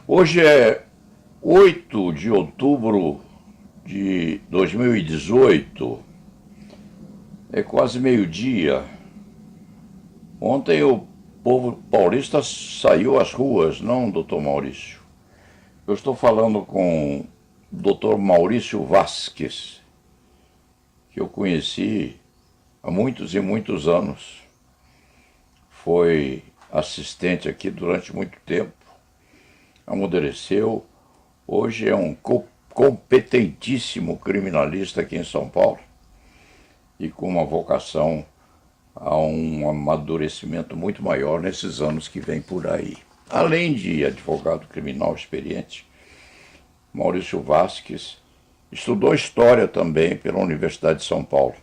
Hoje é 8 de outubro de 2018, é quase meio-dia. Ontem o povo paulista saiu às ruas, não, doutor Maurício? Eu estou falando com o doutor Maurício Vasques, que eu conheci há muitos e muitos anos. Foi assistente aqui durante muito tempo, amadureceu. Hoje é um competentíssimo criminalista aqui em São Paulo e com uma vocação a um amadurecimento muito maior nesses anos que vem por aí. Além de advogado criminal experiente, Maurício Vasques estudou História também pela Universidade de São Paulo.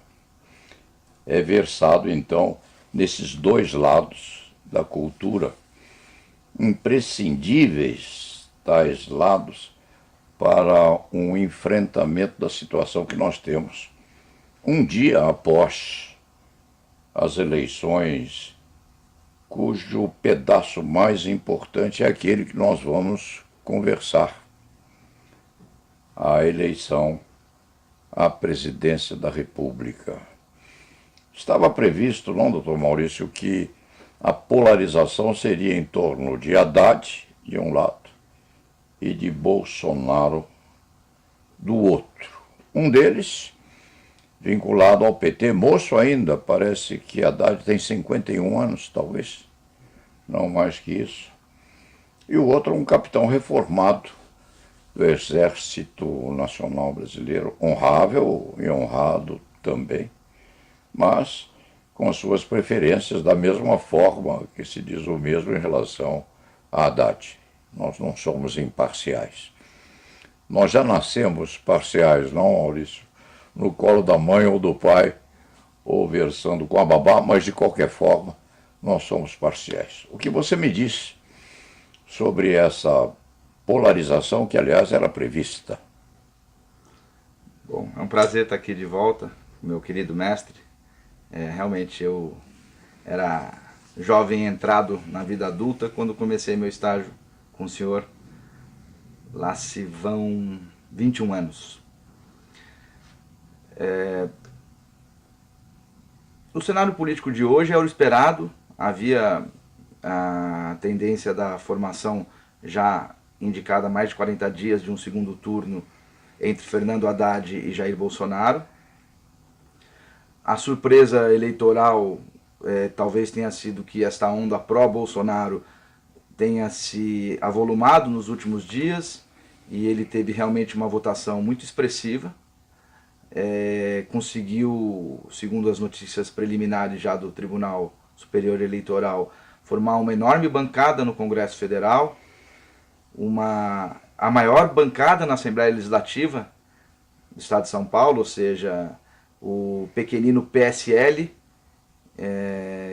É versado, então, nesses dois lados da cultura, imprescindíveis tais lados para um enfrentamento da situação que nós temos um dia após as eleições, cujo pedaço mais importante é aquele que nós vamos conversar: a eleição à presidência da República. Estava previsto, não, doutor Maurício, que a polarização seria em torno de Haddad, de um lado, e de Bolsonaro, do outro. Um deles vinculado ao PT, moço ainda, parece que Haddad tem 51 anos, talvez, não mais que isso. E o outro um capitão reformado do Exército Nacional Brasileiro, honrável e honrado também, mas com as suas preferências da mesma forma que se diz o mesmo em relação a Haddad. Nós não somos imparciais. Nós já nascemos parciais, não, Maurício? No colo da mãe ou do pai, ou versando com a babá, mas de qualquer forma, nós somos parciais. O que você me disse sobre essa polarização, que aliás era prevista? Bom, é um prazer estar aqui de volta, meu querido mestre. Realmente eu era jovem entrado na vida adulta quando comecei meu estágio com o senhor. Lá se vão 21 anos. O cenário político de hoje é o esperado. Havia a tendência da formação já indicada há mais de 40 dias de um segundo turno entre Fernando Haddad e Jair Bolsonaro. A surpresa eleitoral talvez tenha sido que esta onda pró-Bolsonaro tenha se avolumado nos últimos dias e ele teve realmente uma votação muito expressiva. Conseguiu, segundo as notícias preliminares já do Tribunal Superior Eleitoral, formar uma enorme bancada no Congresso Federal, a maior bancada na Assembleia Legislativa do Estado de São Paulo, ou seja, o pequenino PSL,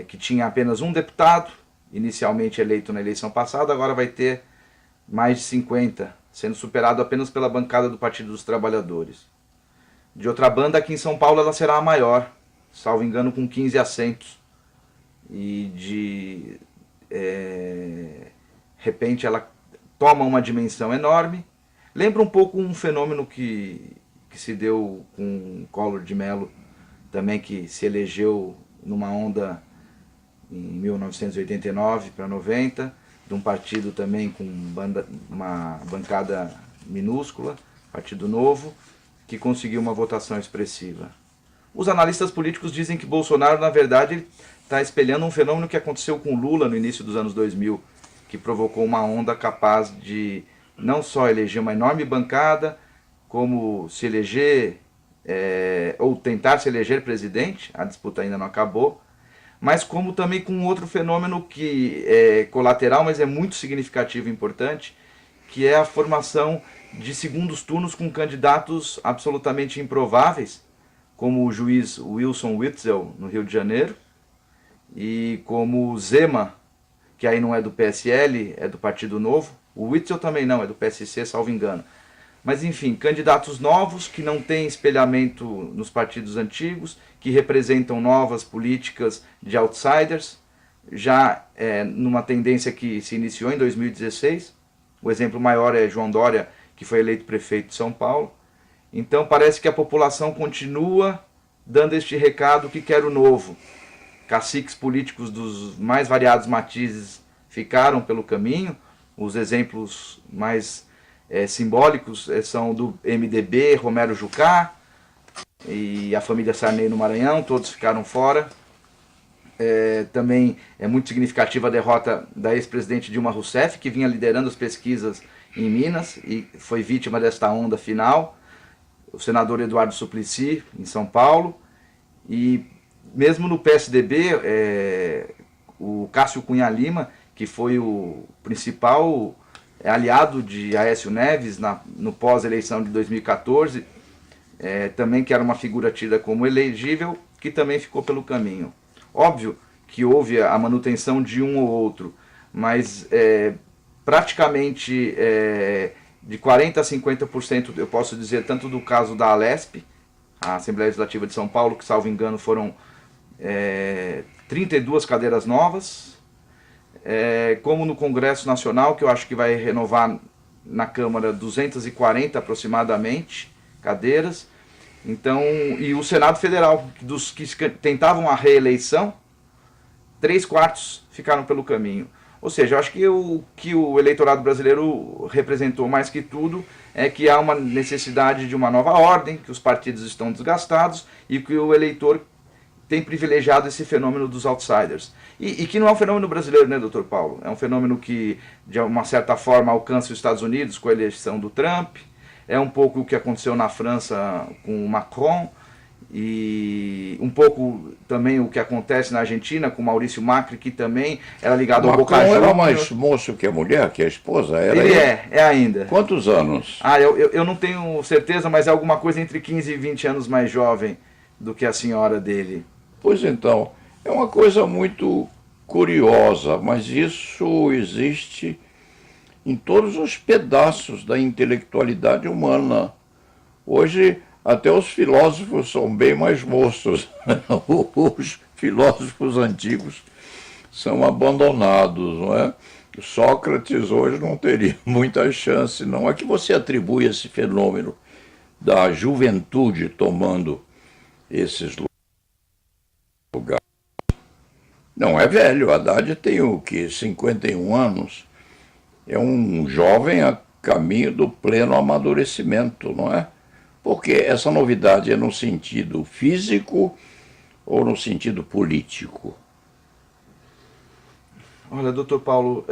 que tinha apenas um deputado, inicialmente eleito na eleição passada, agora vai ter mais de 50, sendo superado apenas pela bancada do Partido dos Trabalhadores. De outra banda, aqui em São Paulo ela será a maior, salvo engano, com 15 assentos. E de repente ela toma uma dimensão enorme. Lembra um pouco um fenômeno que se deu com Collor de Mello, também, que se elegeu numa onda em 1989 para 90, de um partido também com uma bancada minúscula, Partido Novo, que conseguiu uma votação expressiva. Os analistas políticos dizem que Bolsonaro, na verdade, está espelhando um fenômeno que aconteceu com Lula no início dos anos 2000, que provocou uma onda capaz de não só eleger uma enorme bancada, como se eleger, ou tentar se eleger presidente, a disputa ainda não acabou, mas como também com outro fenômeno que é colateral, mas é muito significativo e importante, que é a formação de segundos turnos com candidatos absolutamente improváveis, como o juiz Wilson Witzel, no Rio de Janeiro, e como o Zema, que aí não é do PSL, é do Partido Novo. O Witzel também não, é do PSC, salvo engano. Mas enfim, candidatos novos que não têm espelhamento nos partidos antigos, que representam novas políticas de outsiders, já numa tendência que se iniciou em 2016. O exemplo maior é João Dória, que foi eleito prefeito de São Paulo. Então parece que a população continua dando este recado que quer o novo. Caciques políticos dos mais variados matizes ficaram pelo caminho. Os exemplos mais simbólicos são do MDB, Romero Jucá e a família Sarney no Maranhão, todos ficaram fora. Também é muito significativa a derrota da ex-presidente Dilma Rousseff, que vinha liderando as pesquisas em Minas e foi vítima desta onda final. O senador Eduardo Suplicy, em São Paulo. E mesmo no PSDB, o Cássio Cunha Lima, que foi o principal aliado de Aécio Neves no pós-eleição de 2014, também que era uma figura tida como elegível, que também ficou pelo caminho. Óbvio que houve a manutenção de um ou outro, mas praticamente de 40% a 50%, eu posso dizer, tanto do caso da Alesp, a Assembleia Legislativa de São Paulo, que salvo engano foram 32 cadeiras novas, como no Congresso Nacional, que eu acho que vai renovar na Câmara 240 aproximadamente cadeiras. Então, e o Senado Federal, dos que tentavam a reeleição, 3/4 ficaram pelo caminho. Ou seja, eu acho que o que o eleitorado brasileiro representou mais que tudo é que há uma necessidade de uma nova ordem, que os partidos estão desgastados e que o eleitor tem privilegiado esse fenômeno dos outsiders. E que não é um fenômeno brasileiro, né, doutor Paulo? É um fenômeno que, de uma certa forma, alcança os Estados Unidos com a eleição do Trump. É um pouco o que aconteceu na França com o Macron, e um pouco também o que acontece na Argentina com Maurício Macri, que também era ligado ao Boca Juniors. Era mais moço que a mulher, que a esposa? Era ele é ainda. Quantos anos? Eu não tenho certeza, mas é alguma coisa entre 15 e 20 anos mais jovem do que a senhora dele. Pois então, é uma coisa muito curiosa, mas isso existe em todos os pedaços da intelectualidade humana. Hoje, até os filósofos são bem mais moços. Os filósofos antigos são abandonados, não é? Sócrates hoje não teria muita chance, não. É que você atribui esse fenômeno da juventude tomando esses lugares. Não é velho, Haddad tem o quê? 51 anos. É um jovem a caminho do pleno amadurecimento, não é? Porque essa novidade é no sentido físico ou no sentido político? Olha, doutor Paulo,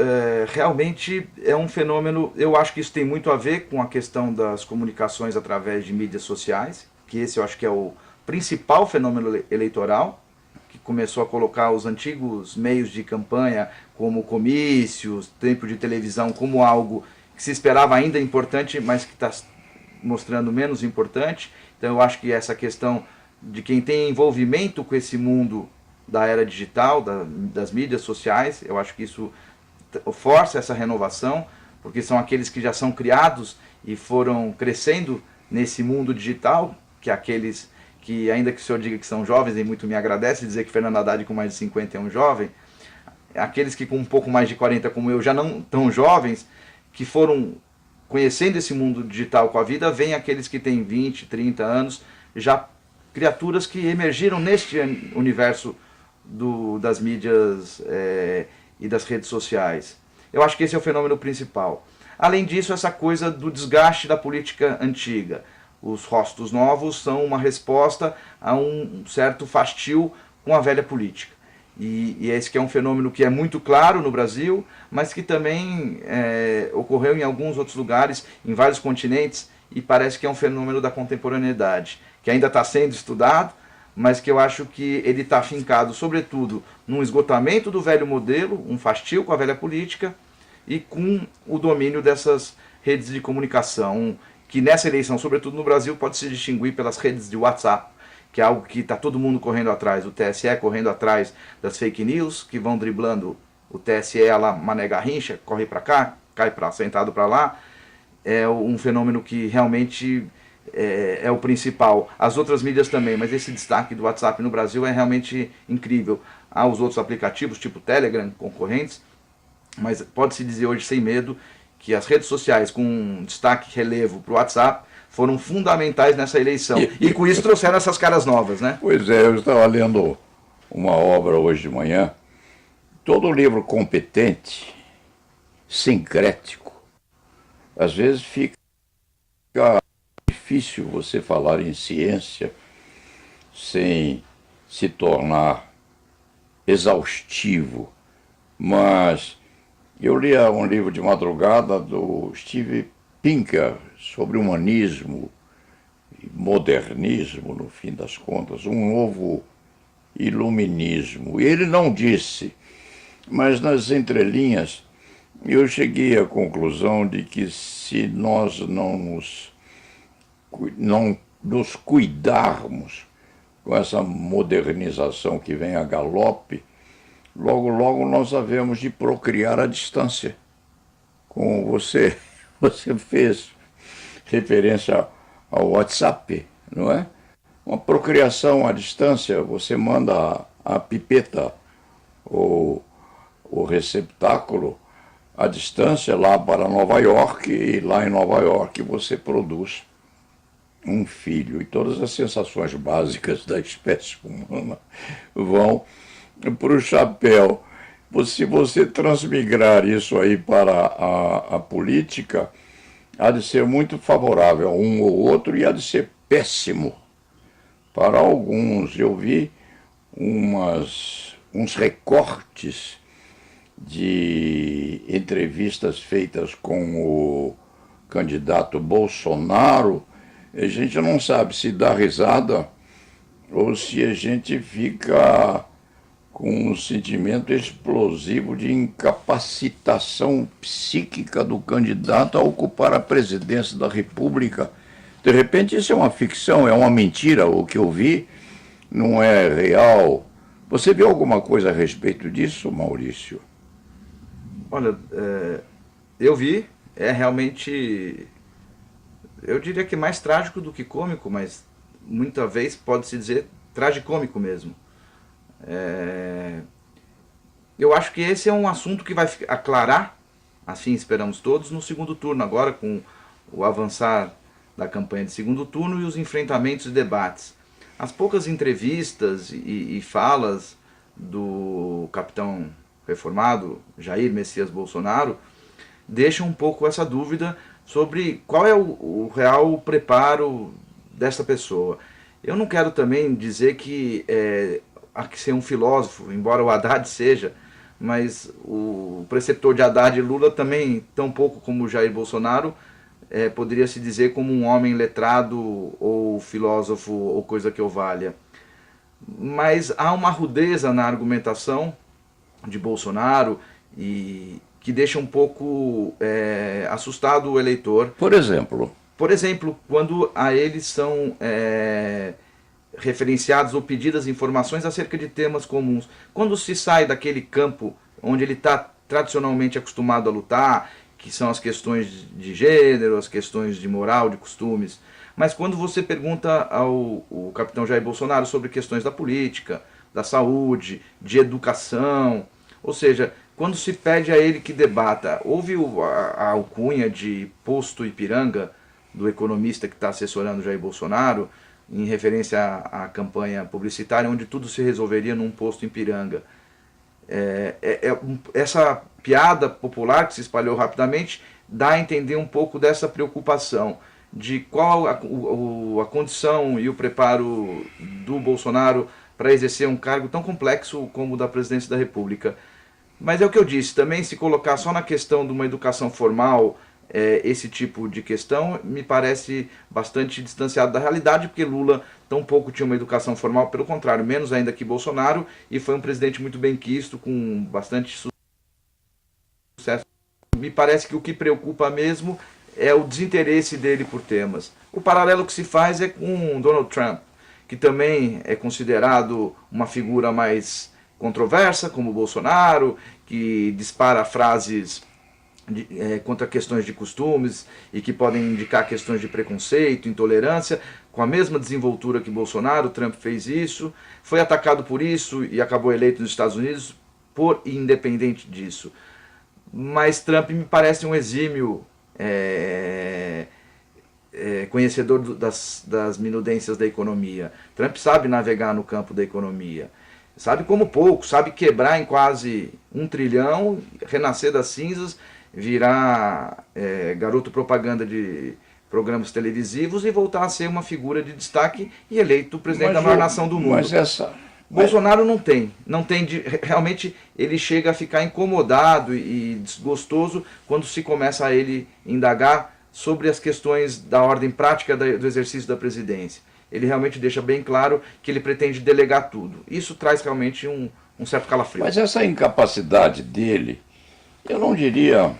realmente é um fenômeno, eu acho que isso tem muito a ver com a questão das comunicações através de mídias sociais, que esse eu acho que é o principal fenômeno eleitoral, que começou a colocar os antigos meios de campanha, como comícios, tempo de televisão, como algo que se esperava ainda importante, mas que está mostrando menos importante. Então eu acho que essa questão de quem tem envolvimento com esse mundo da era digital, das mídias sociais, eu acho que isso força essa renovação, porque são aqueles que já são criados e foram crescendo nesse mundo digital, que aqueles que, ainda que o senhor diga que são jovens, e muito me agradece dizer que Fernando Haddad com mais de 50 é um jovem, aqueles que com um pouco mais de 40 como eu já não tão jovens, que foram conhecendo esse mundo digital com a vida, vem aqueles que têm 20, 30 anos, já criaturas que emergiram neste universo das mídias e das redes sociais. Eu acho que esse é o fenômeno principal. Além disso, essa coisa do desgaste da política antiga. Os rostos novos são uma resposta a um certo fastio com a velha política. E esse que é um fenômeno que é muito claro no Brasil, mas que também ocorreu em alguns outros lugares, em vários continentes, e parece que é um fenômeno da contemporaneidade, que ainda está sendo estudado, mas que eu acho que ele está afincado, sobretudo, num esgotamento do velho modelo, um fastio com a velha política, e com o domínio dessas redes de comunicação, que nessa eleição, sobretudo no Brasil, pode se distinguir pelas redes de WhatsApp, que é algo que está todo mundo correndo atrás, o TSE correndo atrás das fake news, que vão driblando o TSE lá, Mané Garrincha, corre para cá, cai sentado para lá. É um fenômeno que realmente é o principal. As outras mídias também, mas esse destaque do WhatsApp no Brasil é realmente incrível. Há os outros aplicativos, tipo Telegram, concorrentes, mas pode-se dizer hoje sem medo que as redes sociais, com destaque relevo para o WhatsApp, foram fundamentais nessa eleição. E com isso trouxeram essas caras novas, né? Pois é, eu estava lendo uma obra hoje de manhã. Todo livro competente, sincrético, às vezes fica difícil você falar em ciência sem se tornar exaustivo. Mas eu li um livro de madrugada do Steve Pinker sobre humanismo e modernismo, no fim das contas, um novo iluminismo. E ele não disse, mas nas entrelinhas eu cheguei à conclusão de que se nós não nos cuidarmos com essa modernização que vem a galope, logo, logo nós havemos de procriar à distância. Como você fez referência ao WhatsApp, não é? Uma procriação à distância, você manda a pipeta ou o receptáculo à distância lá para Nova York, e lá em Nova York você produz um filho. E todas as sensações básicas da espécie humana vão para o chapéu. Se você transmigrar isso aí para a política, há de ser muito favorável a um ou outro e há de ser péssimo para alguns. Eu vi uns recortes de entrevistas feitas com o candidato Bolsonaro. A gente não sabe se dá risada ou se a gente fica com um sentimento explosivo de incapacitação psíquica do candidato a ocupar a presidência da República. De repente isso é uma ficção, é uma mentira, o que eu vi não é real. Você viu alguma coisa a respeito disso, Maurício? Olha, eu vi, é realmente, eu diria que mais trágico do que cômico, mas muita vez pode-se dizer tragicômico mesmo. Eu acho que esse é um assunto que vai aclarar, assim esperamos todos, no segundo turno agora, com o avançar da campanha de segundo turno e os enfrentamentos e debates. As poucas entrevistas e falas do capitão reformado Jair Messias Bolsonaro deixam um pouco essa dúvida sobre qual é o real preparo dessa pessoa. Eu não quero também dizer que há que ser um filósofo, embora o Haddad seja, mas o preceptor de Haddad e Lula também, tão pouco como o Jair Bolsonaro, poderia se dizer como um homem letrado ou filósofo ou coisa que o valha. Mas há uma rudeza na argumentação de Bolsonaro e que deixa um pouco assustado o eleitor. Por exemplo, quando a eles são referenciados ou pedidas informações acerca de temas comuns. Quando se sai daquele campo onde ele está tradicionalmente acostumado a lutar, que são as questões de gênero, as questões de moral, de costumes, mas quando você pergunta ao capitão Jair Bolsonaro sobre questões da política, da saúde, de educação, ou seja, quando se pede a ele que debata, houve a alcunha de posto Ipiranga, do economista que está assessorando Jair Bolsonaro, em referência à campanha publicitária, onde tudo se resolveria num posto em Ipiranga. Essa piada popular que se espalhou rapidamente dá a entender um pouco dessa preocupação de qual a condição e o preparo do Bolsonaro para exercer um cargo tão complexo como o da presidência da República. Mas é o que eu disse, também se colocar só na questão de uma educação formal, esse tipo de questão me parece bastante distanciado da realidade, porque Lula tampouco tinha uma educação formal, pelo contrário, menos ainda que Bolsonaro, e foi um presidente muito bem quisto, com bastante sucesso. Me parece que o que preocupa mesmo é o desinteresse dele por temas. O paralelo que se faz é com Donald Trump, que também é considerado uma figura mais controversa, como Bolsonaro, que dispara frases contra questões de costumes e que podem indicar questões de preconceito, intolerância, com a mesma desenvoltura que Bolsonaro. Trump fez isso, foi atacado por isso e acabou eleito nos Estados Unidos independente disso. mas Trump me parece um exímio conhecedor das minudências da economia. Trump sabe navegar no campo da economia. Sabe como pouco, sabe quebrar em quase 1 trilhão, renascer das cinzas, virar garoto propaganda de programas televisivos e voltar a ser uma figura de destaque e eleito presidente da maior nação do mundo. Bolsonaro não tem, realmente ele chega a ficar incomodado e desgostoso quando se começa a ele indagar sobre as questões da ordem prática do exercício da presidência. Ele realmente deixa bem claro que ele pretende delegar tudo. Isso traz realmente um certo calafrio. Mas essa incapacidade dele, eu não diria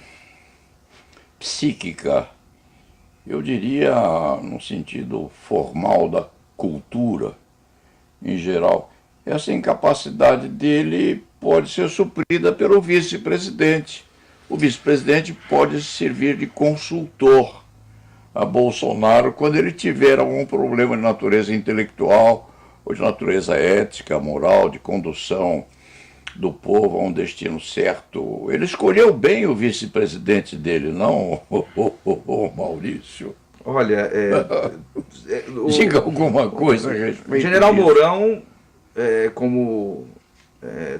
psíquica, eu diria no sentido formal da cultura em geral. Essa incapacidade dele pode ser suprida pelo vice-presidente. O vice-presidente pode servir de consultor a Bolsonaro quando ele tiver algum problema de natureza intelectual ou de natureza ética, moral, de condução do povo a um destino certo. Ele escolheu bem o vice-presidente dele, não o Maurício. Olha, diga alguma coisa a respeito o general disso. Mourão, como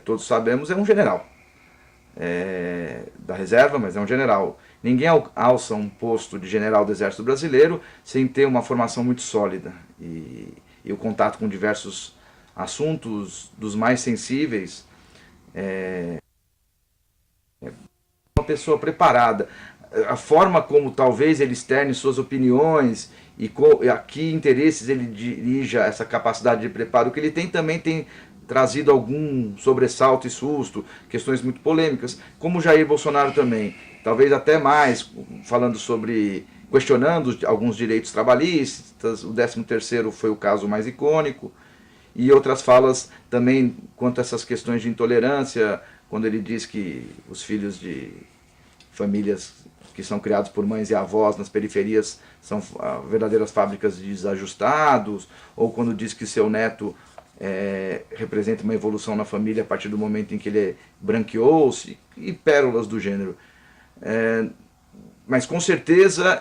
todos sabemos, é um general da reserva, mas é um general. Ninguém alça um posto de general do Exército Brasileiro sem ter uma formação muito sólida e o contato com diversos assuntos, dos mais sensíveis. Uma pessoa preparada. A forma como talvez ele externe suas opiniões e a que interesses ele dirija essa capacidade de preparo que ele tem, também tem trazido algum sobressalto e susto, questões muito polêmicas, como Jair Bolsonaro também. Talvez até mais, falando sobre, questionando alguns direitos trabalhistas, o 13º foi o caso mais icônico, e outras falas também quanto a essas questões de intolerância, quando ele diz que os filhos de famílias que são criados por mães e avós nas periferias são verdadeiras fábricas de desajustados, ou quando diz que seu neto representa uma evolução na família a partir do momento em que ele branqueou-se, e pérolas do gênero. Mas com certeza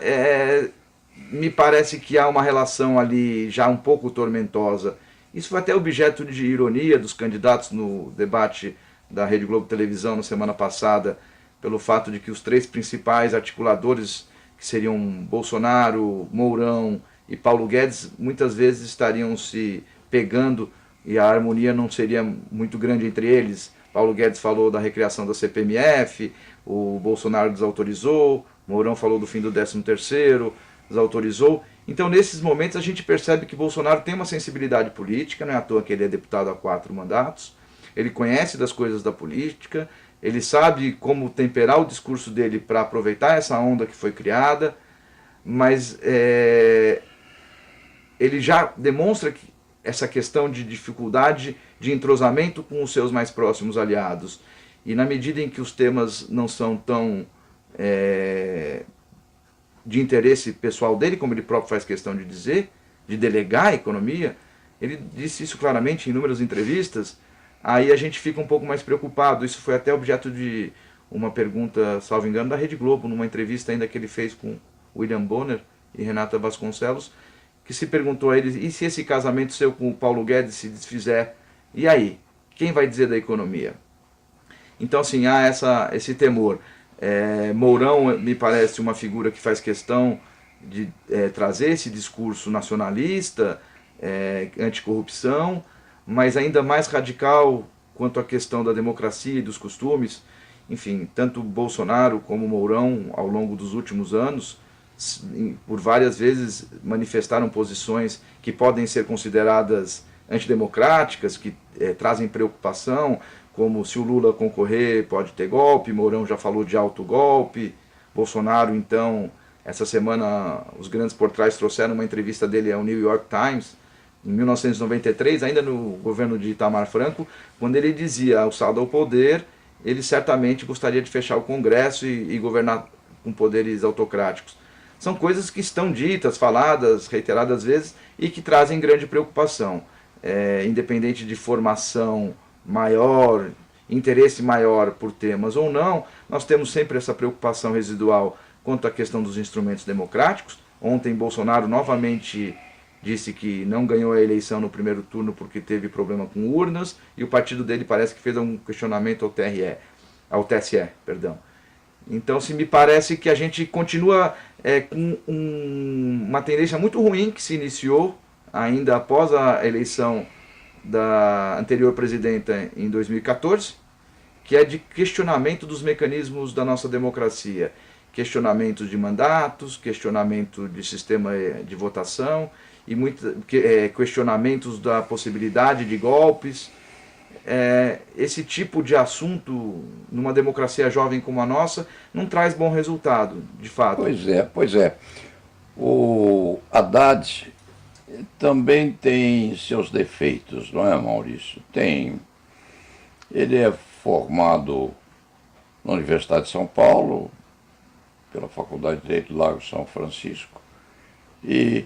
me parece que há uma relação ali já um pouco tormentosa. Isso foi até objeto de ironia dos candidatos no debate da Rede Globo Televisão na semana passada, pelo fato de que os 3 principais articuladores, que seriam Bolsonaro, Mourão e Paulo Guedes, muitas vezes estariam se pegando e a harmonia não seria muito grande entre eles. Paulo Guedes falou da recriação da CPMF, o Bolsonaro desautorizou, Mourão falou do fim do 13º, desautorizou. Então, nesses momentos, a gente percebe que Bolsonaro tem uma sensibilidade política, não é à toa que ele é deputado há 4 mandatos, ele conhece das coisas da política, ele sabe como temperar o discurso dele para aproveitar essa onda que foi criada, mas ele já demonstra que essa questão de dificuldade de entrosamento com os seus mais próximos aliados. E na medida em que os temas não são tão de interesse pessoal dele, como ele próprio faz questão de dizer, de delegar a economia, ele disse isso claramente em inúmeras entrevistas, aí a gente fica um pouco mais preocupado. Isso foi até objeto de uma pergunta, salvo engano, da Rede Globo, numa entrevista ainda que ele fez com William Bonner e Renata Vasconcelos, que se perguntou a ele, e se esse casamento seu com o Paulo Guedes se desfizer, e aí? Quem vai dizer da economia? Então, assim, há esse temor. Mourão me parece uma figura que faz questão de trazer esse discurso nacionalista, anticorrupção, mas ainda mais radical quanto à questão da democracia e dos costumes. Enfim, tanto Bolsonaro como Mourão, ao longo dos últimos anos, por várias vezes manifestaram posições que podem ser consideradas antidemocráticas, que trazem preocupação, como se o Lula concorrer pode ter golpe. Mourão já falou de autogolpe. Bolsonaro, então, essa semana os grandes portais trouxeram uma entrevista dele ao New York Times, em 1993, ainda no governo de Itamar Franco, quando ele dizia, alçado ao poder, ele certamente gostaria de fechar o Congresso e governar com poderes autocráticos. São coisas que estão ditas, faladas, reiteradas vezes, e que trazem grande preocupação. Independente de formação maior interesse maior por temas ou não, nós temos sempre essa preocupação residual quanto à questão dos instrumentos democráticos. Ontem Bolsonaro novamente disse que não ganhou a eleição no primeiro turno porque teve problema com urnas, e o partido dele parece que fez um questionamento ao TSE, perdão. Então, se me parece que a gente continua com uma tendência muito ruim que se iniciou ainda após a eleição da anterior presidenta em 2014, que é de questionamento dos mecanismos da nossa democracia, questionamento de mandatos, questionamento de sistema de votação e questionamentos da possibilidade de golpes. Esse tipo de assunto, numa democracia jovem como a nossa, não traz bom resultado, de fato. Pois é. O Haddad também tem seus defeitos, não é, Maurício? Tem. Ele é formado na Universidade de São Paulo, pela Faculdade de Direito do Lago São Francisco, e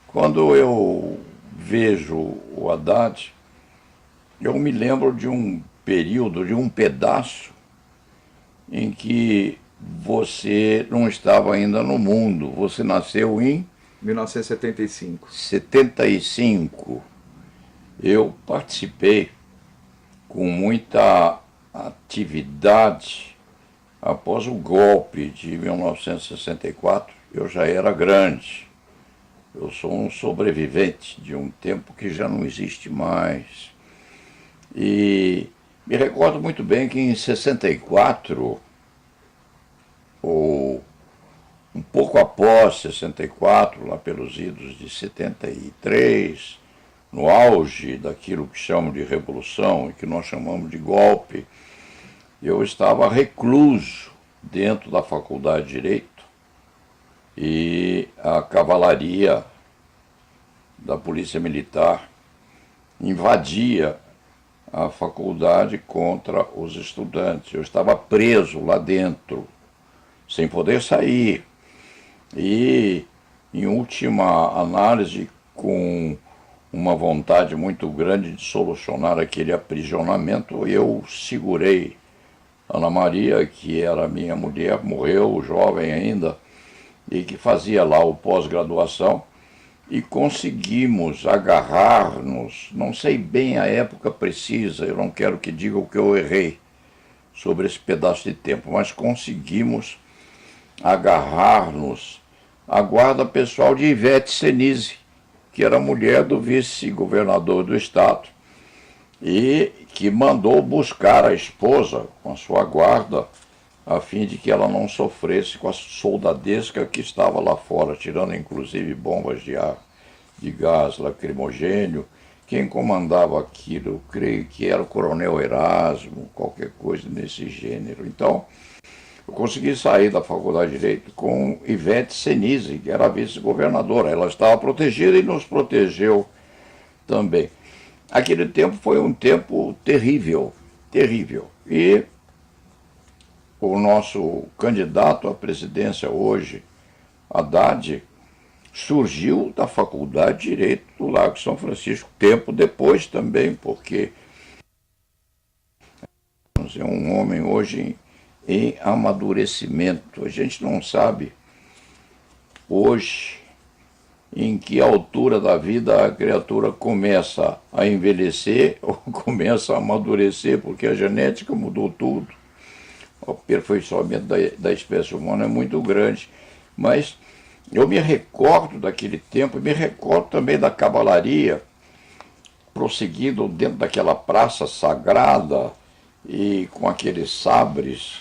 quando eu vejo o Haddad, eu me lembro de um período, de um pedaço, em que você não estava ainda no mundo. Você nasceu em 1975. 75. Eu participei com muita atividade após o golpe de 1964. Eu já era grande. Eu sou um sobrevivente de um tempo que já não existe mais. E me recordo muito bem que em 64, ou um pouco após 64, lá pelos idos de 73, no auge daquilo que chamam de revolução e que nós chamamos de golpe, eu estava recluso dentro da Faculdade de Direito, e a cavalaria da Polícia Militar invadia a faculdade contra os estudantes. Eu estava preso lá dentro, sem poder sair. E, em última análise, com uma vontade muito grande de solucionar aquele aprisionamento, eu segurei Ana Maria, que era minha mulher, morreu jovem ainda, e que fazia lá o pós-graduação, e conseguimos agarrar-nos, não sei bem a época precisa, eu não quero que diga o que eu errei sobre esse pedaço de tempo, mas conseguimos agarrar-nos à guarda pessoal de Ivete Senise, que era mulher do vice-governador do estado, e que mandou buscar a esposa com a sua guarda, a fim de que ela não sofresse com a soldadesca que estava lá fora, tirando inclusive bombas de ar, de gás lacrimogênio. Quem comandava aquilo, eu creio que era o coronel Erasmo, qualquer coisa nesse gênero. Então, eu consegui sair da Faculdade de Direito com Ivete Senise, que era a vice-governadora. Ela estava protegida e nos protegeu também. Aquele tempo foi um tempo terrível, terrível. E o nosso candidato à presidência hoje, Haddad, surgiu da Faculdade de Direito do Lago São Francisco, tempo depois também, porque é um homem hoje em amadurecimento. A gente não sabe hoje em que altura da vida a criatura começa a envelhecer ou começa a amadurecer, porque a genética mudou tudo. O aperfeiçoamento da espécie humana é muito grande. Mas eu me recordo daquele tempo, me recordo também da cavalaria prosseguindo dentro daquela praça sagrada e com aqueles sabres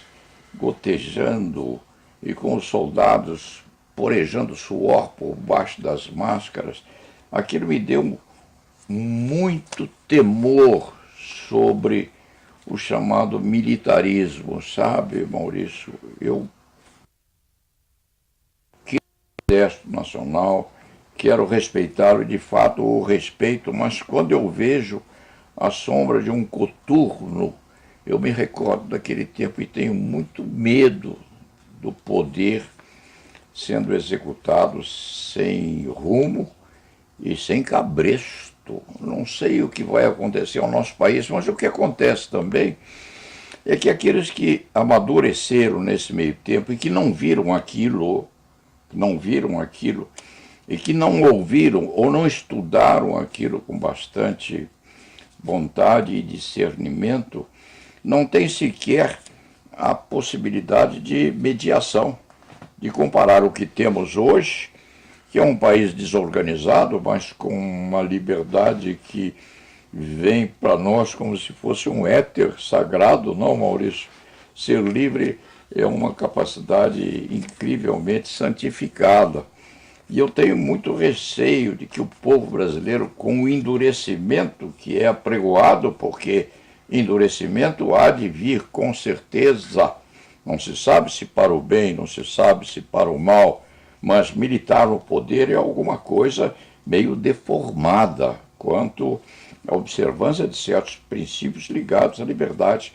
gotejando e com os soldados porejando suor por baixo das máscaras. Aquilo me deu muito temor sobre o chamado militarismo, sabe, Maurício? Eu quero o Exército Nacional, quero respeitá-lo, de fato o respeito, mas quando eu vejo a sombra de um coturno, eu me recordo daquele tempo e tenho muito medo do poder sendo executado sem rumo e sem cabresto. Não sei o que vai acontecer ao nosso país, mas o que acontece também é que aqueles que amadureceram nesse meio tempo e que não viram aquilo, e que não ouviram ou não estudaram aquilo com bastante vontade e discernimento, não tem sequer a possibilidade de mediação, de comparar o que temos hoje, que é um país desorganizado, mas com uma liberdade que vem para nós como se fosse um éter sagrado, não, Maurício? Ser livre é uma capacidade incrivelmente santificada. E eu tenho muito receio de que o povo brasileiro, com o endurecimento que é apregoado, porque endurecimento há de vir com certeza, não se sabe se para o bem, não se sabe se para o mal, mas militar no poder é alguma coisa meio deformada quanto à observância de certos princípios ligados à liberdade.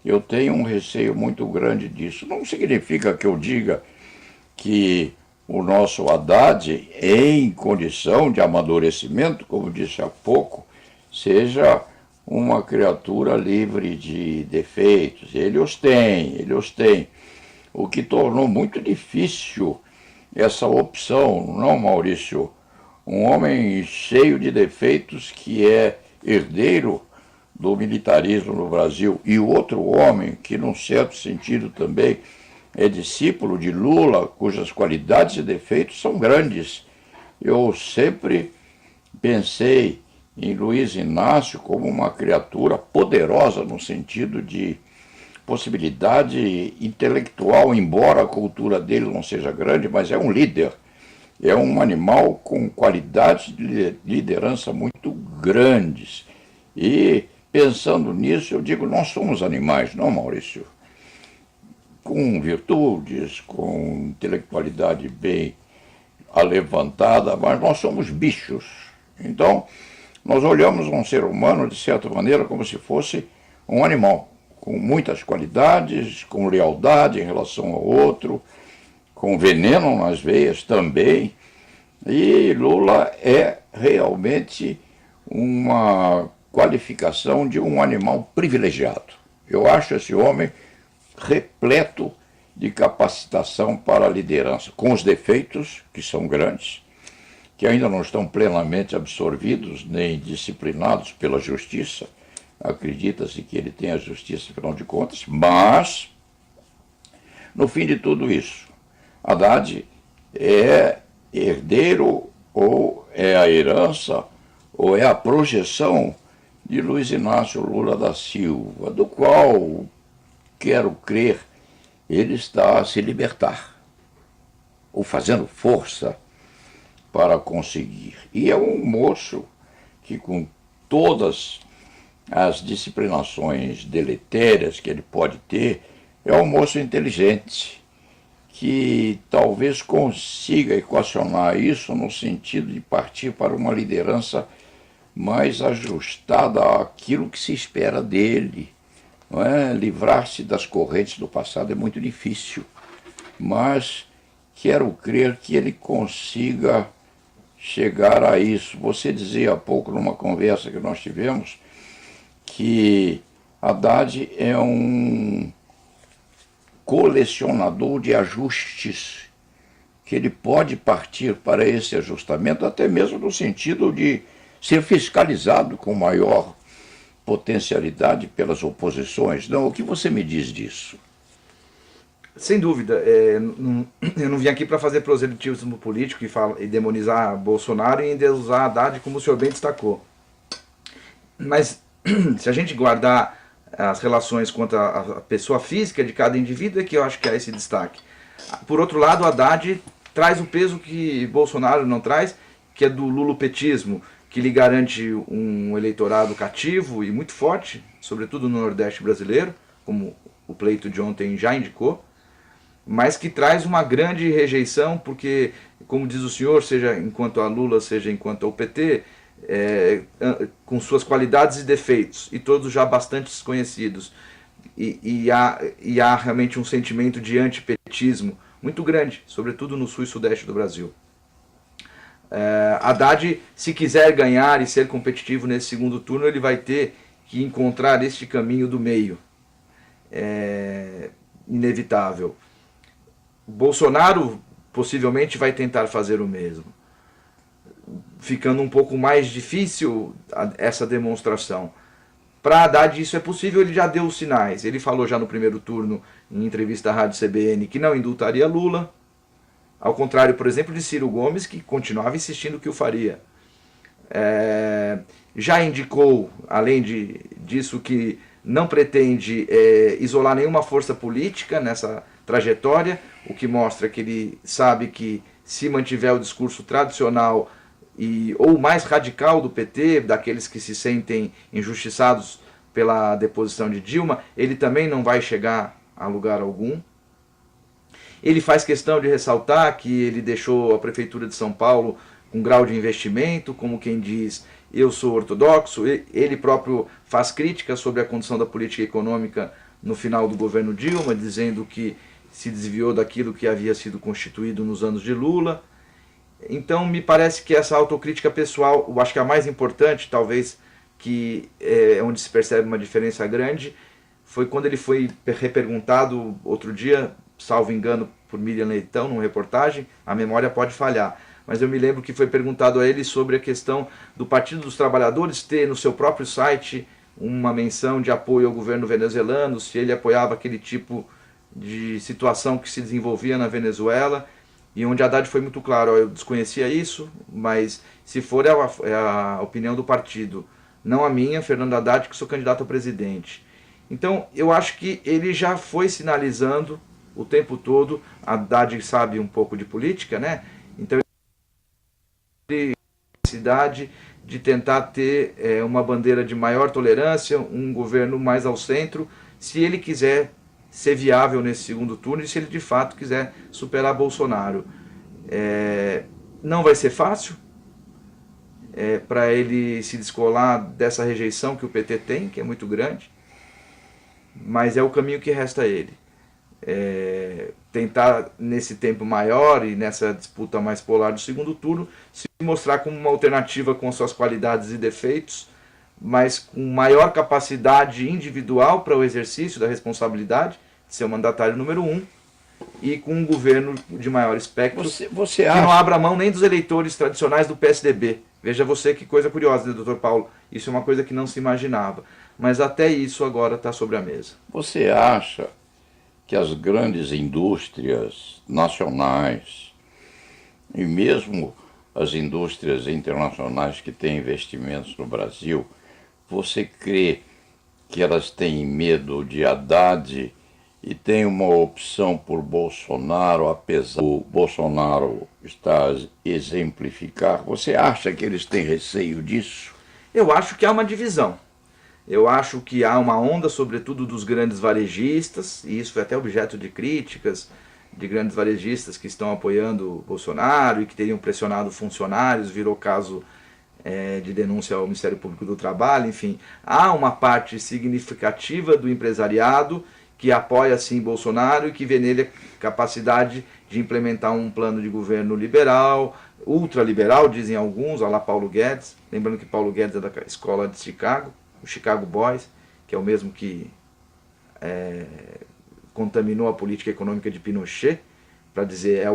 Eu tenho um receio muito grande disso. Não significa que eu diga que o nosso Haddad, em condição de amadurecimento, como disse há pouco, seja uma criatura livre de defeitos. Ele os tem. O que tornou muito difícil essa opção, não, Maurício? Um homem cheio de defeitos que é herdeiro do militarismo no Brasil e outro homem que, num certo sentido também, é discípulo de Lula, cujas qualidades e defeitos são grandes. Eu sempre pensei em Luiz Inácio como uma criatura poderosa no sentido de possibilidade intelectual, embora a cultura dele não seja grande, mas é um líder. É um animal com qualidades de liderança muito grandes. E, pensando nisso, eu digo, nós somos animais, não, Maurício? Com virtudes, com intelectualidade bem alevantada, mas nós somos bichos. Então, nós olhamos um ser humano, de certa maneira, como se fosse um animal, com muitas qualidades, com lealdade em relação ao outro, com veneno nas veias também. E Lula é realmente uma qualificação de um animal privilegiado. Eu acho esse homem repleto de capacitação para a liderança, com os defeitos, que são grandes, que ainda não estão plenamente absorvidos nem disciplinados pela justiça. Acredita-se que ele tem a justiça, afinal de contas, mas, no fim de tudo isso, Haddad é herdeiro ou é a herança ou é a projeção de Luiz Inácio Lula da Silva, do qual, quero crer, ele está a se libertar, ou fazendo força para conseguir. E é um moço que, com todas as disciplinações deletérias que ele pode ter, é um moço inteligente, que talvez consiga equacionar isso no sentido de partir para uma liderança mais ajustada àquilo que se espera dele. Não é? Livrar-se das correntes do passado é muito difícil, mas quero crer que ele consiga chegar a isso. Você dizia há pouco, numa conversa que nós tivemos, que Haddad é um colecionador de ajustes, que ele pode partir para esse ajustamento até mesmo no sentido de ser fiscalizado com maior potencialidade pelas oposições. Não, o que você me diz disso? Sem dúvida, eu não vim aqui para fazer proselitismo político e demonizar Bolsonaro e endeusar Haddad, como o senhor bem destacou. Mas se a gente guardar as relações quanto à pessoa física de cada indivíduo, é que eu acho que há esse destaque. Por outro lado, Haddad traz o peso que Bolsonaro não traz, que é do lulopetismo, que lhe garante um eleitorado cativo e muito forte, sobretudo no Nordeste brasileiro, como o pleito de ontem já indicou, mas que traz uma grande rejeição, porque, como diz o senhor, seja enquanto a Lula, seja enquanto ao PT, com suas qualidades e defeitos, e todos já bastante desconhecidos, e há realmente um sentimento de antipetismo muito grande, sobretudo no sul e sudeste do Brasil. Haddad, se quiser ganhar e ser competitivo nesse segundo turno, ele vai ter que encontrar este caminho do meio. inevitável. O Bolsonaro possivelmente vai tentar fazer o mesmo, ficando um pouco mais difícil essa demonstração. Para Haddad isso é possível, ele já deu os sinais. Ele falou já no primeiro turno, em entrevista à Rádio CBN, que não indultaria Lula, ao contrário, por exemplo, de Ciro Gomes, que continuava insistindo que o faria. Já indicou, além disso, que não pretende isolar nenhuma força política nessa trajetória, o que mostra que ele sabe que se mantiver o discurso tradicional ou mais radical do PT, daqueles que se sentem injustiçados pela deposição de Dilma, ele também não vai chegar a lugar algum. Ele faz questão de ressaltar que ele deixou a Prefeitura de São Paulo com grau de investimento, como quem diz, eu sou ortodoxo. Ele próprio faz críticas sobre a condição da política econômica no final do governo Dilma, dizendo que se desviou daquilo que havia sido constituído nos anos de Lula. Então me parece que essa autocrítica pessoal, eu acho que a mais importante, talvez, que é onde se percebe uma diferença grande, foi quando ele foi reperguntado outro dia, salvo engano, por Miriam Leitão, numa reportagem. A memória pode falhar, mas eu me lembro que foi perguntado a ele sobre a questão do Partido dos Trabalhadores ter no seu próprio site uma menção de apoio ao governo venezuelano, se ele apoiava aquele tipo de situação que se desenvolvia na Venezuela, e onde Haddad foi muito claro, eu desconhecia isso, mas se for é a opinião do partido, não a minha, Fernando Haddad, que sou candidato a presidente. Então eu acho que ele já foi sinalizando o tempo todo, Haddad sabe um pouco de política, né? Então ele tem a necessidade de tentar ter uma bandeira de maior tolerância, um governo mais ao centro, se ele quiser ser viável nesse segundo turno e se ele de fato quiser superar Bolsonaro. Não vai ser fácil para ele se descolar dessa rejeição que o PT tem, que é muito grande, mas é o caminho que resta a ele. Tentar nesse tempo maior e nessa disputa mais polar do segundo turno se mostrar como uma alternativa com suas qualidades e defeitos, mas com maior capacidade individual para o exercício da responsabilidade de ser o mandatário número 1 e com um governo de maior espectro Você que não abra mão nem dos eleitores tradicionais do PSDB. Veja você que coisa curiosa, né, Dr. Paulo? Isso é uma coisa que não se imaginava, mas até isso agora está sobre a mesa. Você acha que as grandes indústrias nacionais e mesmo as indústrias internacionais que têm investimentos no Brasil, você crê que elas têm medo de Haddad e têm uma opção por Bolsonaro, apesar do Bolsonaro estar a exemplificar? Você acha que eles têm receio disso? Eu acho que há uma divisão. Eu acho que há uma onda, sobretudo dos grandes varejistas, e isso foi até objeto de críticas de grandes varejistas que estão apoiando Bolsonaro e que teriam pressionado funcionários, virou caso de denúncia ao Ministério Público do Trabalho, enfim. Há uma parte significativa do empresariado que apoia sim Bolsonaro e que vê nele a capacidade de implementar um plano de governo liberal, ultraliberal, dizem alguns, a lá Paulo Guedes. Lembrando que Paulo Guedes é da escola de Chicago, o Chicago Boys, que é o mesmo que contaminou a política econômica de Pinochet, para dizer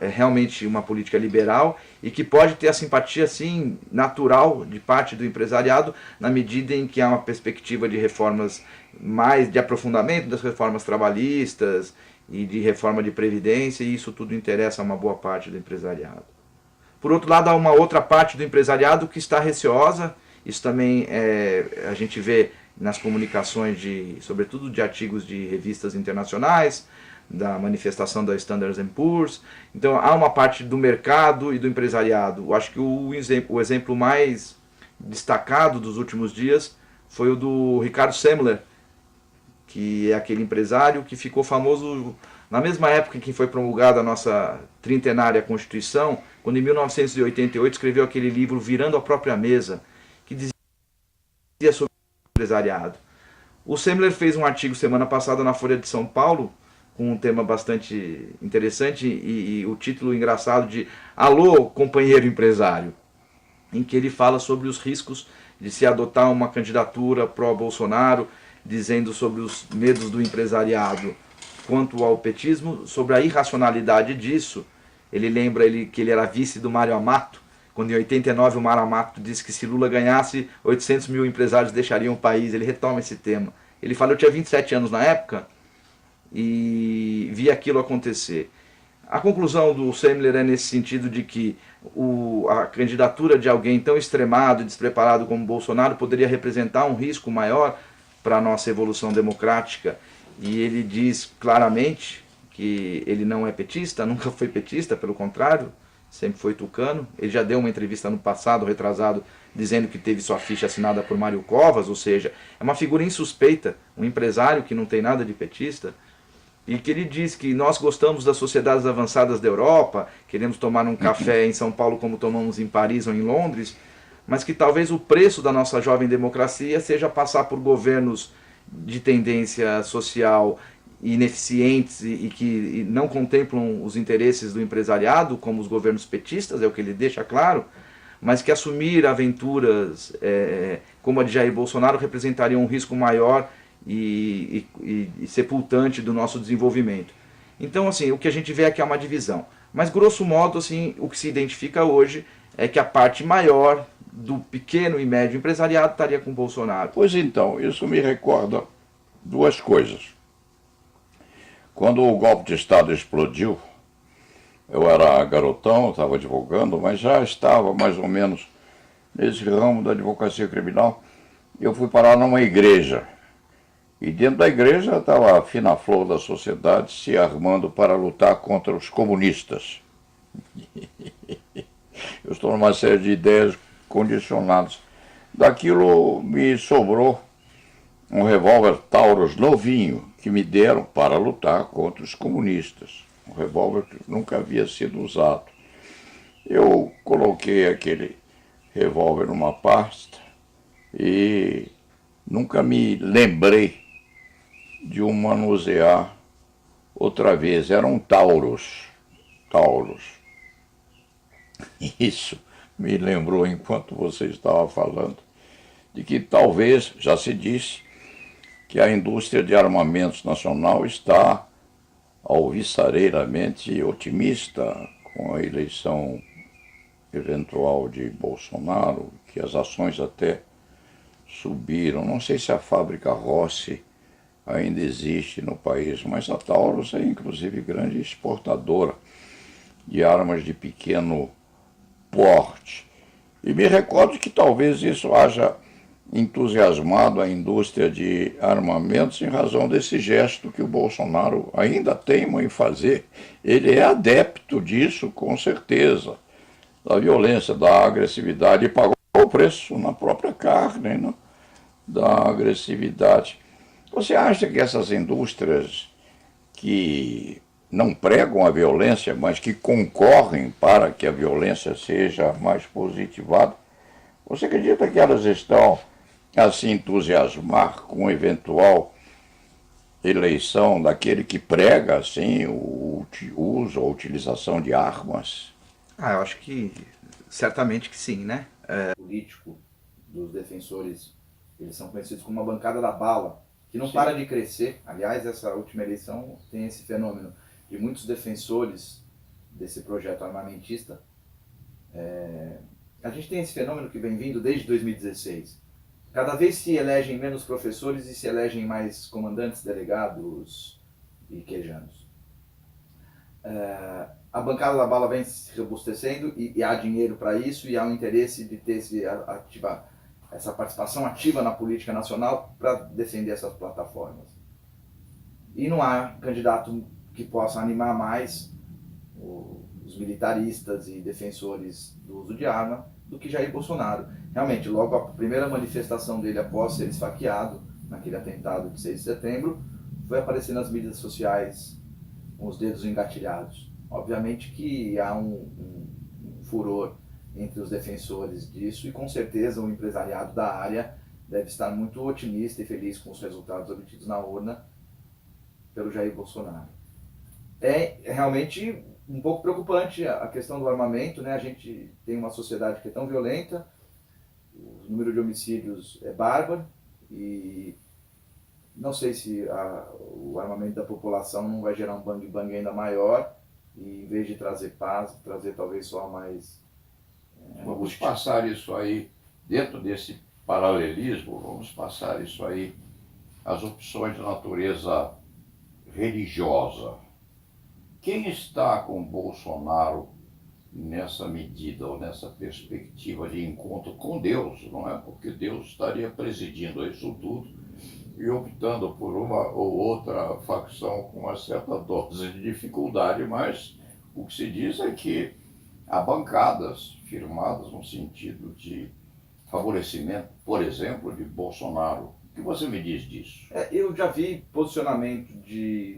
é realmente uma política liberal e que pode ter a simpatia sim natural de parte do empresariado na medida em que há uma perspectiva de reformas mais de aprofundamento das reformas trabalhistas e de reforma de previdência, e isso tudo interessa a uma boa parte do empresariado. Por outro lado, há uma outra parte do empresariado que está receosa. Isso também a gente vê nas comunicações, sobretudo de artigos de revistas internacionais, da manifestação da Standard & Poor's. Então há uma parte do mercado e do empresariado. Eu acho que o exemplo mais destacado dos últimos dias foi o do Ricardo Semler, que é aquele empresário que ficou famoso na mesma época em que foi promulgada a nossa trintenária Constituição, quando em 1988 escreveu aquele livro Virando a Própria Mesa, que dizia sobre o empresariado. O Semler fez um artigo semana passada na Folha de São Paulo, com um tema bastante interessante e o título engraçado de Alô, companheiro empresário, em que ele fala sobre os riscos de se adotar uma candidatura pró-Bolsonaro. dizendo sobre os medos do empresariado quanto ao petismo, sobre a irracionalidade disso. Ele lembra que ele era vice do Mário Amato, quando em 89 o Mário Amato disse que se Lula ganhasse, 800 mil empresários deixariam o país. Ele retoma esse tema. Ele fala, eu tinha 27 anos na época e vi aquilo acontecer. A conclusão do Semler é nesse sentido de que a candidatura de alguém tão extremado e despreparado como Bolsonaro poderia representar um risco maior para a nossa evolução democrática. E ele diz claramente que ele não é petista, nunca foi petista, pelo contrário, sempre foi tucano. Ele já deu uma entrevista no passado, retrasado, dizendo que teve sua ficha assinada por Mário Covas, ou seja, é uma figura insuspeita, um empresário que não tem nada de petista, e que ele diz que nós gostamos das sociedades avançadas da Europa, queremos tomar um café em São Paulo como tomamos em Paris ou em Londres, mas que talvez o preço da nossa jovem democracia seja passar por governos de tendência social ineficientes e que não contemplam os interesses do empresariado, como os governos petistas, é o que ele deixa claro, mas que assumir aventuras como a de Jair Bolsonaro representaria um risco maior e sepultante do nosso desenvolvimento. Então, assim, o que a gente vê aqui é uma divisão. Mas, grosso modo, assim, o que se identifica hoje é que a parte maior do pequeno e médio empresariado estaria com Bolsonaro. Pois então, isso me recorda duas coisas. Quando o golpe de Estado explodiu, eu era garotão, estava advogando, mas já estava mais ou menos nesse ramo da advocacia criminal. Eu fui parar numa igreja. E dentro da igreja estava a fina flor da sociedade se armando para lutar contra os comunistas. Eu estou numa série de ideias condicionadas. Daquilo me sobrou um revólver Taurus novinho que me deram para lutar contra os comunistas. Um revólver que nunca havia sido usado. Eu coloquei aquele revólver numa pasta e nunca me lembrei de o manusear outra vez. Era um Taurus. Taurus. Isso me lembrou, enquanto você estava falando, de que talvez, já se disse, que a indústria de armamentos nacional está alvissareiramente otimista com a eleição eventual de Bolsonaro, que as ações até subiram. Não sei se a fábrica Rossi ainda existe no país, mas a Taurus é inclusive grande exportadora de armas de pequeno porte. E me recordo que talvez isso haja entusiasmado a indústria de armamentos em razão desse gesto que o Bolsonaro ainda teima em fazer. Ele é adepto disso, com certeza, da violência, da agressividade, e pagou o preço na própria carne, né, da agressividade. Você acha que essas indústrias que não pregam a violência, mas que concorrem para que a violência seja mais positivada, você acredita que elas estão a se entusiasmar com a eventual eleição daquele que prega assim o uso ou utilização de armas? Eu acho que certamente que sim, né? Político dos defensores, eles são conhecidos como uma bancada da bala, que não para de crescer. Aliás, essa última eleição tem esse fenômeno de muitos defensores desse projeto armamentista. A gente tem esse fenômeno que vem vindo desde 2016. Cada vez se elegem menos professores e se elegem mais comandantes, delegados e quejanos. A bancada da bala vem se robustecendo e há dinheiro para isso, e há um interesse de ter essa participação ativa na política nacional para defender essas plataformas. E não há candidato que possa animar mais os militaristas e defensores do uso de arma do que Jair Bolsonaro. Realmente, logo a primeira manifestação dele após ser esfaqueado, naquele atentado de 6 de setembro, foi aparecer nas mídias sociais com os dedos engatilhados. Obviamente que há um furor entre os defensores disso, e com certeza o empresariado da área deve estar muito otimista e feliz com os resultados obtidos na urna pelo Jair Bolsonaro. É realmente um pouco preocupante a questão do armamento, né? A gente tem uma sociedade que é tão violenta, o número de homicídios é bárbaro, e não sei se o armamento da população não vai gerar um bang-bang ainda maior, e em vez de trazer paz, trazer talvez só mais Vamos angústia. passar isso aí, dentro desse paralelismo, vamos passar isso aí, as opções de natureza religiosa. Quem está com Bolsonaro nessa medida ou nessa perspectiva de encontro com Deus, não é? Porque Deus estaria presidindo isso tudo e optando por uma ou outra facção com uma certa dose de dificuldade, mas o que se diz é que há bancadas firmadas no sentido de favorecimento, por exemplo, de Bolsonaro. O que você me diz disso? Eu já vi posicionamento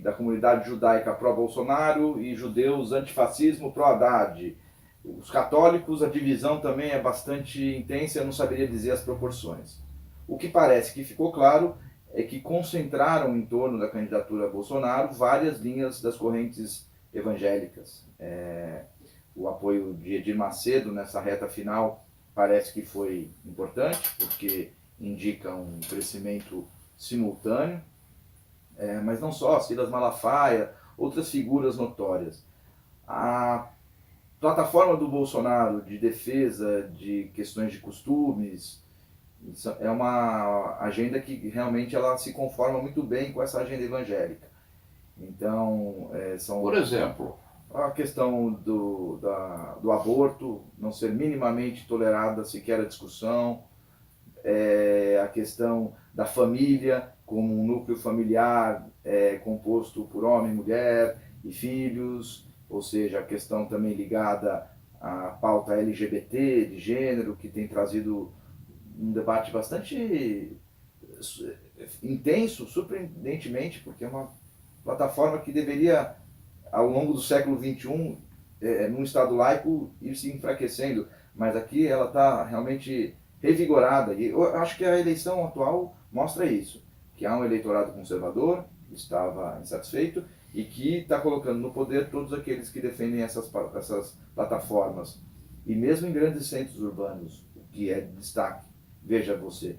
da comunidade judaica pró-Bolsonaro e judeus antifascismo pró-Haddad. Os católicos, a divisão também é bastante intensa, eu não saberia dizer as proporções. O que parece que ficou claro é que concentraram em torno da candidatura a Bolsonaro várias linhas das correntes evangélicas. O apoio de Edir Macedo nessa reta final parece que foi importante, porque indica um crescimento simultâneo, mas não só, Silas Malafaia, outras figuras notórias. A plataforma do Bolsonaro de defesa de questões de costumes é uma agenda que realmente ela se conforma muito bem com essa agenda evangélica. Então, são... Por exemplo, a questão do aborto não ser minimamente tolerada, sequer a discussão, a questão da família como um núcleo familiar composto por homem, mulher e filhos, ou seja, a questão também ligada à pauta LGBT, de gênero, que tem trazido um debate bastante intenso, surpreendentemente, porque é uma plataforma que deveria, ao longo do século XXI, num Estado laico, ir se enfraquecendo, mas aqui ela está realmente revigorada, e eu acho que a eleição atual mostra isso, que há um eleitorado conservador, que estava insatisfeito, e que está colocando no poder todos aqueles que defendem essas plataformas. E mesmo em grandes centros urbanos, o que é de destaque, veja você,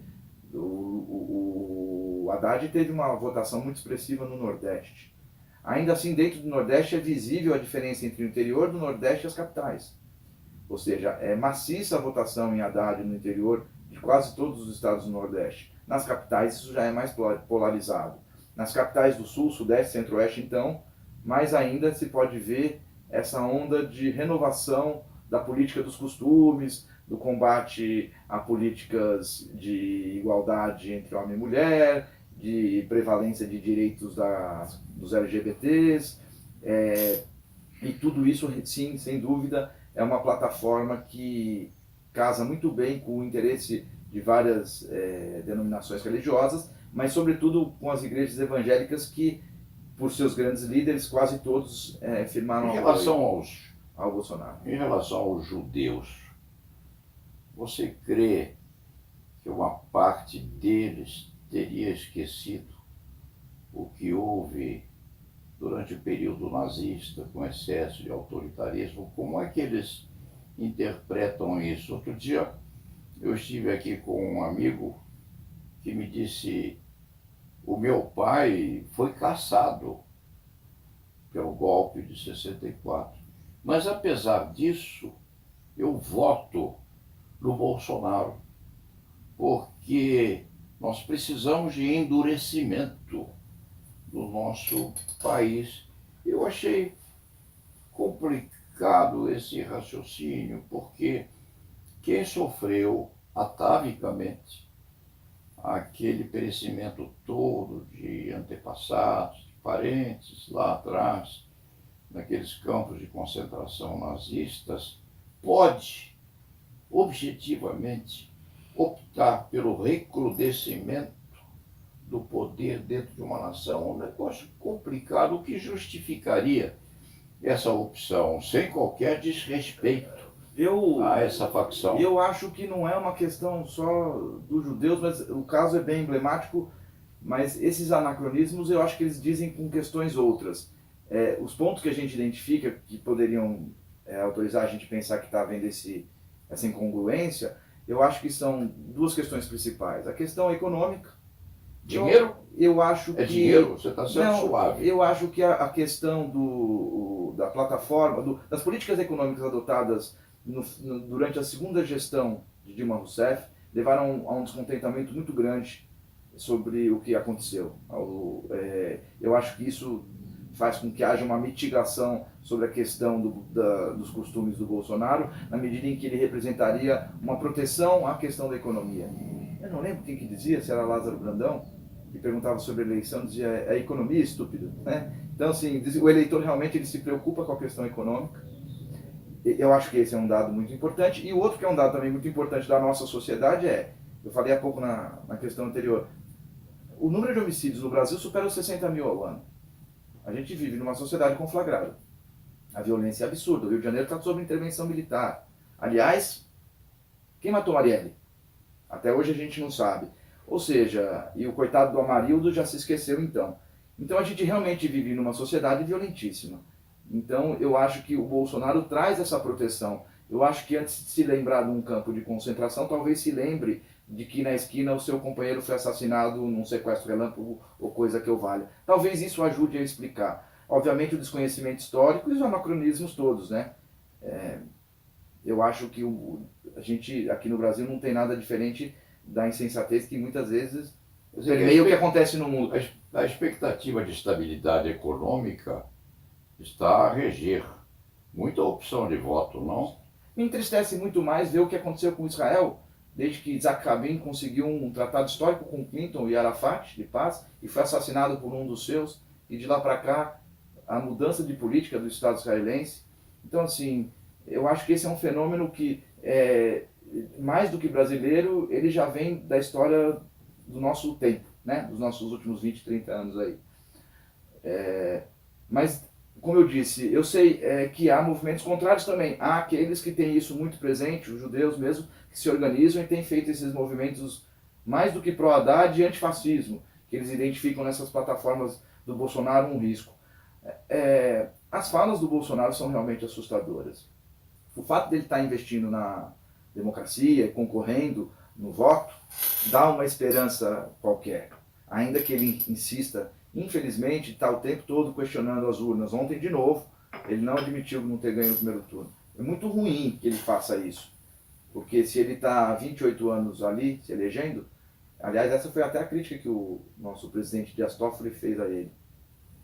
o Haddad teve uma votação muito expressiva no Nordeste. Ainda assim, dentro do Nordeste é visível a diferença entre o interior do Nordeste e as capitais. Ou seja, é maciça a votação em Haddad no interior de quase todos os estados do Nordeste. Nas capitais isso já é mais polarizado. Nas capitais do Sul, Sudeste, Centro-Oeste, então, mais ainda se pode ver essa onda de renovação da política dos costumes, do combate a políticas de igualdade entre homem e mulher, de prevalência de direitos dos LGBTs, e tudo isso, sim, sem dúvida, é uma plataforma que casa muito bem com o interesse de várias denominações religiosas, mas sobretudo com as igrejas evangélicas que, por seus grandes líderes, quase todos firmaram em relação ao Bolsonaro. Em relação aos judeus, você crê que uma parte deles teria esquecido o que houve durante o período nazista, com excesso de autoritarismo? Como é que eles interpretam isso? Outro dia eu estive aqui com um amigo que me disse: o meu pai foi caçado pelo golpe de 64. Mas apesar disso, eu voto no Bolsonaro, porque nós precisamos de endurecimento do nosso país. Eu achei complicado esse raciocínio, porque quem sofreu atavicamente aquele perecimento todo de antepassados, de parentes lá atrás, naqueles campos de concentração nazistas, pode objetivamente optar pelo recrudescimento do poder dentro de uma nação. Um negócio complicado, o que justificaria essa opção, sem qualquer desrespeito a essa facção. Eu acho que não é uma questão só dos judeus, mas o caso é bem emblemático, mas esses anacronismos eu acho que eles dizem com questões outras. Os pontos que a gente identifica que poderiam autorizar a gente a pensar que está havendo essa incongruência, eu acho que são duas questões principais. A questão econômica, Dinheiro? Eu acho É que... dinheiro? Você está sendo Não, suave. eu acho que a questão da plataforma, das políticas econômicas adotadas durante a segunda gestão de Dilma Rousseff levaram a um descontentamento muito grande sobre o que aconteceu. Eu acho que isso faz com que haja uma mitigação sobre a questão dos costumes do Bolsonaro, na medida em que ele representaria uma proteção à questão da economia. Eu não lembro quem que dizia, se era Lázaro Brandão, que perguntava sobre a eleição, dizia, a economia é estúpida, né? Então, assim, o eleitor realmente ele se preocupa com a questão econômica. Eu acho que esse é um dado muito importante. E o outro que é um dado também muito importante da nossa sociedade eu falei há pouco na questão anterior, o número de homicídios no Brasil supera os 60 mil ao ano. A gente vive numa sociedade conflagrada. A violência é absurda. O Rio de Janeiro está sob intervenção militar. Aliás, quem matou Marielle? Até hoje a gente não sabe. Ou seja, e o coitado do Amarildo já se esqueceu então. Então a gente realmente vive numa sociedade violentíssima. Então eu acho que o Bolsonaro traz essa proteção. Eu acho que antes de se lembrar de um campo de concentração, talvez se lembre de que na esquina o seu companheiro foi assassinado num sequestro relâmpago ou coisa que o valha. Talvez isso ajude a explicar. Obviamente o desconhecimento histórico e os anacronismos todos, né? Eu acho que a gente aqui no Brasil não tem nada diferente da insensatez que muitas vezes permeia o que acontece no mundo. A expectativa de estabilidade econômica está a reger muita opção de voto, não? Me entristece muito mais ver o que aconteceu com Israel, desde que Isaac Rabin conseguiu um tratado histórico com Clinton e Arafat, de paz, e foi assassinado por um dos seus, e de lá para cá, a mudança de política do Estado israelense. Então, assim, eu acho que esse é um fenômeno que, mais do que brasileiro, ele já vem da história do nosso tempo, né? Dos nossos últimos 20, 30 anos aí. Mas, como eu disse, eu sei que há movimentos contrários também. Há aqueles que têm isso muito presente, os judeus mesmo, que se organizam e têm feito esses movimentos mais do que pró-Haddad e antifascismo, que eles identificam nessas plataformas do Bolsonaro um risco. As falas do Bolsonaro são realmente assustadoras. O fato dele estar investindo na democracia e concorrendo no voto dá uma esperança qualquer, ainda que ele insista. Infelizmente, está o tempo todo questionando as urnas. Ontem, de novo, ele não admitiu não ter ganho o primeiro turno. É muito ruim que ele faça isso, porque se ele está há 28 anos ali, se elegendo, aliás, essa foi até a crítica que o nosso presidente Dias Toffoli fez a ele.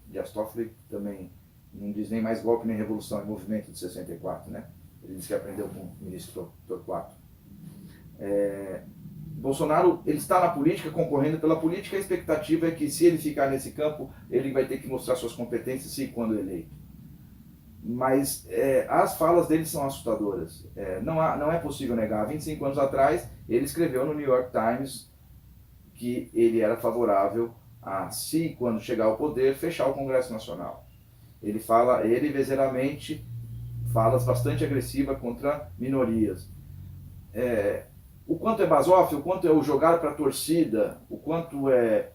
Dias Toffoli também não diz nem mais golpe nem revolução, é movimento de 64, né? Ele disse que aprendeu com o ministro Torquato. Bolsonaro, ele está na política, concorrendo pela política, a expectativa é que se ele ficar nesse campo, ele vai ter que mostrar suas competências se quando eleito. Mas as falas dele são assustadoras. Não é possível negar. Há 25 anos atrás, ele escreveu no New York Times que ele era favorável a, se quando chegar ao poder, fechar o Congresso Nacional. Ele vezeramente, falas bastante agressivas contra minorias. O quanto é basófilo, o quanto é o jogar para a torcida, o quanto é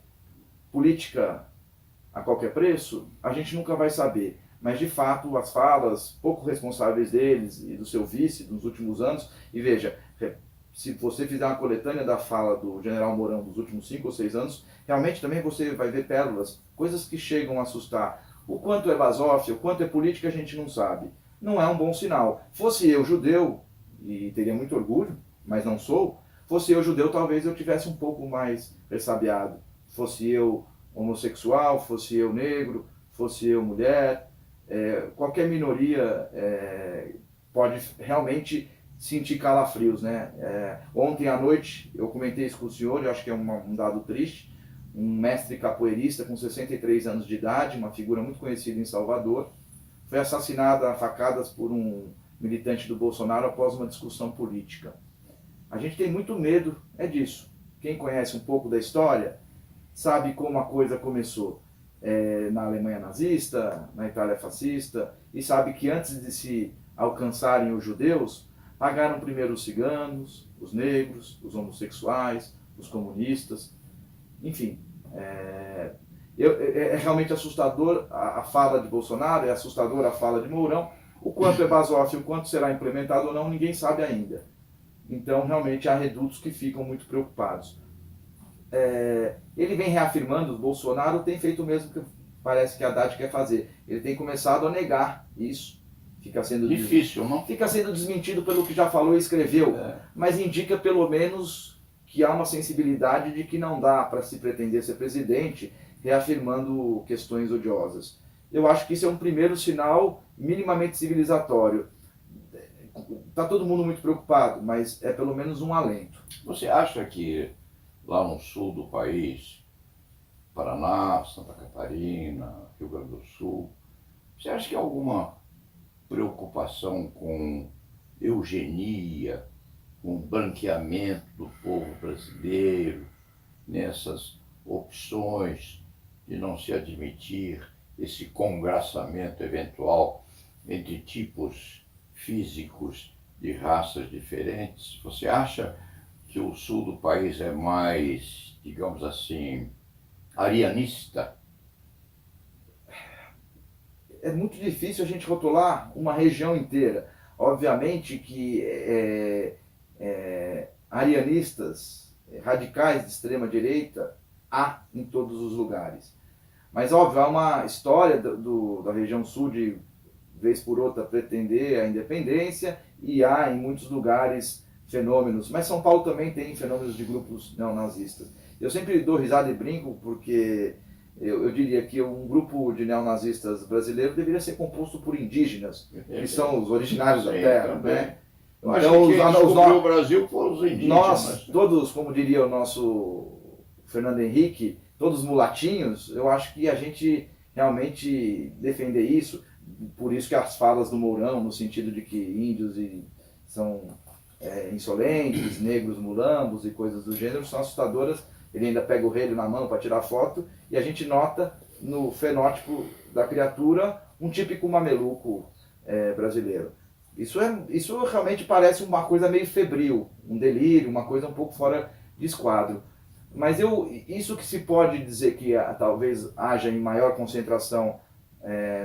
política a qualquer preço, a gente nunca vai saber. Mas, de fato, as falas pouco responsáveis deles e do seu vice nos últimos anos, e veja, se você fizer uma coletânea da fala do general Mourão dos últimos 5 ou 6 anos, realmente também você vai ver pérolas, coisas que chegam a assustar. O quanto é basófilo, o quanto é política, a gente não sabe. Não é um bom sinal. Fosse eu judeu, e teria muito orgulho, mas não sou, fosse eu judeu, talvez eu tivesse um pouco mais ressabiado. Fosse eu homossexual, fosse eu negro, fosse eu mulher, qualquer minoria pode realmente sentir calafrios, né? Ontem à noite, eu comentei isso com o senhor, eu acho que é um dado triste, um mestre capoeirista com 63 anos de idade, uma figura muito conhecida em Salvador, foi assassinado a facadas por um militante do Bolsonaro após uma discussão política. A gente tem muito medo disso. Quem conhece um pouco da história sabe como a coisa começou na Alemanha nazista, na Itália fascista, e sabe que antes de se alcançarem os judeus, pagaram primeiro os ciganos, os negros, os homossexuais, os comunistas, enfim. É realmente assustador a fala de Bolsonaro, é assustador a fala de Mourão. O quanto é basófilo, o quanto será implementado ou não, ninguém sabe ainda. Então, realmente, há redutos que ficam muito preocupados. ele vem reafirmando, o Bolsonaro tem feito o mesmo que parece que a Haddad quer fazer. Ele tem começado a negar isso. Difícil, não? Fica sendo desmentido pelo que já falou e escreveu, mas indica pelo menos que há uma sensibilidade de que não dá para se pretender ser presidente reafirmando questões odiosas. Eu acho que isso é um primeiro sinal minimamente civilizatório. Está todo mundo muito preocupado, mas é pelo menos um alento. Você acha que lá no sul do país, Paraná, Santa Catarina, Rio Grande do Sul, você acha que há alguma preocupação com eugenia, com branqueamento do povo brasileiro, nessas opções de não se admitir esse congraçamento eventual entre tipos físicos de raças diferentes? Você acha que o sul do país é mais, digamos assim, arianista? É muito difícil a gente rotular uma região inteira. Obviamente que arianistas radicais de extrema direita há em todos os lugares. Mas, óbvio, há uma história da região sul de, vez por outra, pretender a independência, e há em muitos lugares fenômenos. Mas São Paulo também tem fenômenos de grupos neonazistas. Eu sempre dou risada e brinco porque eu diria que um grupo de neonazistas brasileiro deveria ser composto por indígenas, que são os originários da terra, né? Eu acho que quem descobriu o Brasil foram os indígenas. Nós, todos, como diria o nosso Fernando Henrique, todos mulatinhos, eu acho que a gente realmente defender isso, por isso que as falas do Mourão, no sentido de que índios são insolentes, negros mulambos e coisas do gênero, são assustadoras. Ele ainda pega o relho na mão para tirar foto, e a gente nota no fenótipo da criatura um típico mameluco brasileiro. Isso realmente parece uma coisa meio febril, um delírio, uma coisa um pouco fora de esquadro. Mas isso que se pode dizer que talvez haja em maior concentração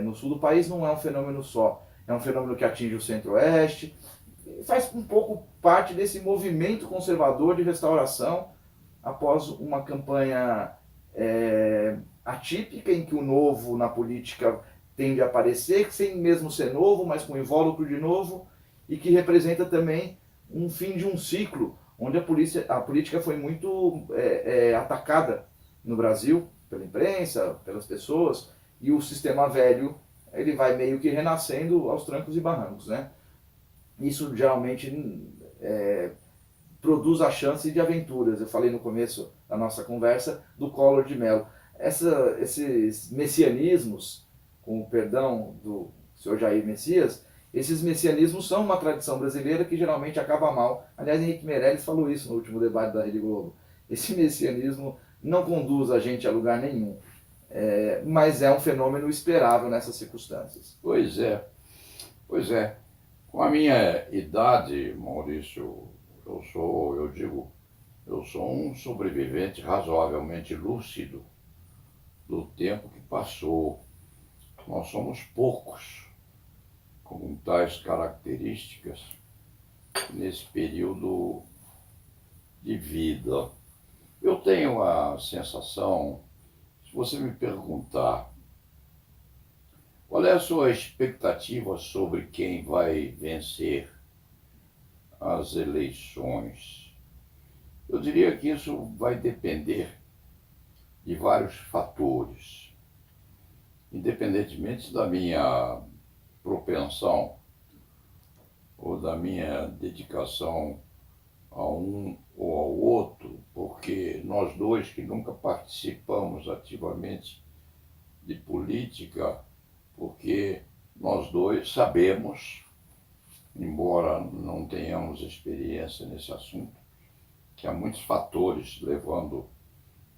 no sul do país não é um fenômeno só. É um fenômeno que atinge o centro-oeste, faz um pouco parte desse movimento conservador de restauração após uma campanha atípica em que o novo na política tende a aparecer, sem mesmo ser novo, mas com invólucro de novo, e que representa também um fim de um ciclo, onde a política foi muito atacada no Brasil, pela imprensa, pelas pessoas, e o sistema velho ele vai meio que renascendo aos trancos e barrancos, né? Isso geralmente produz a chance de aventuras. Eu falei no começo da nossa conversa do Collor de Mello. Esses messianismos, com o perdão do senhor Jair Messias, esses messianismos são uma tradição brasileira que geralmente acaba mal. Aliás, Henrique Meirelles falou isso no último debate da Rede Globo. Esse messianismo não conduz a gente a lugar nenhum, mas é um fenômeno esperável nessas circunstâncias. Pois é, pois é. Com a minha idade, Maurício, eu sou um sobrevivente razoavelmente lúcido do tempo que passou. Nós somos poucos com tais características nesse período de vida. Eu tenho a sensação, se você me perguntar qual é a sua expectativa sobre quem vai vencer as eleições, eu diria que isso vai depender de vários fatores. Independentemente da minha propensão ou da minha dedicação a um ou ao outro, porque nós dois que nunca participamos ativamente de política, porque nós dois sabemos, embora não tenhamos experiência nesse assunto, que há muitos fatores levando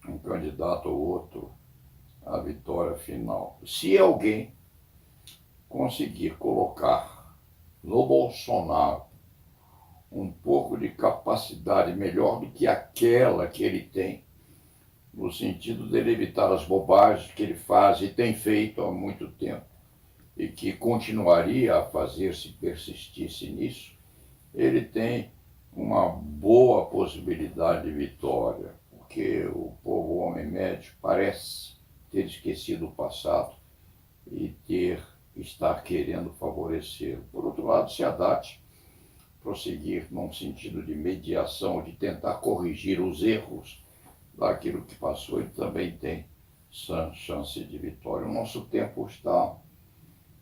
um candidato ou outro à vitória final. Se alguém conseguir colocar no Bolsonaro um pouco de capacidade melhor do que aquela que ele tem, no sentido de ele evitar as bobagens que ele faz e tem feito há muito tempo, e que continuaria a fazer se persistisse nisso, ele tem uma boa possibilidade de vitória, porque o povo homem médio parece ter esquecido o passado e estar querendo favorecer. Por outro lado, se adapte, prosseguir num sentido de mediação, de tentar corrigir os erros daquilo que passou, e também tem chance de vitória. O nosso tempo está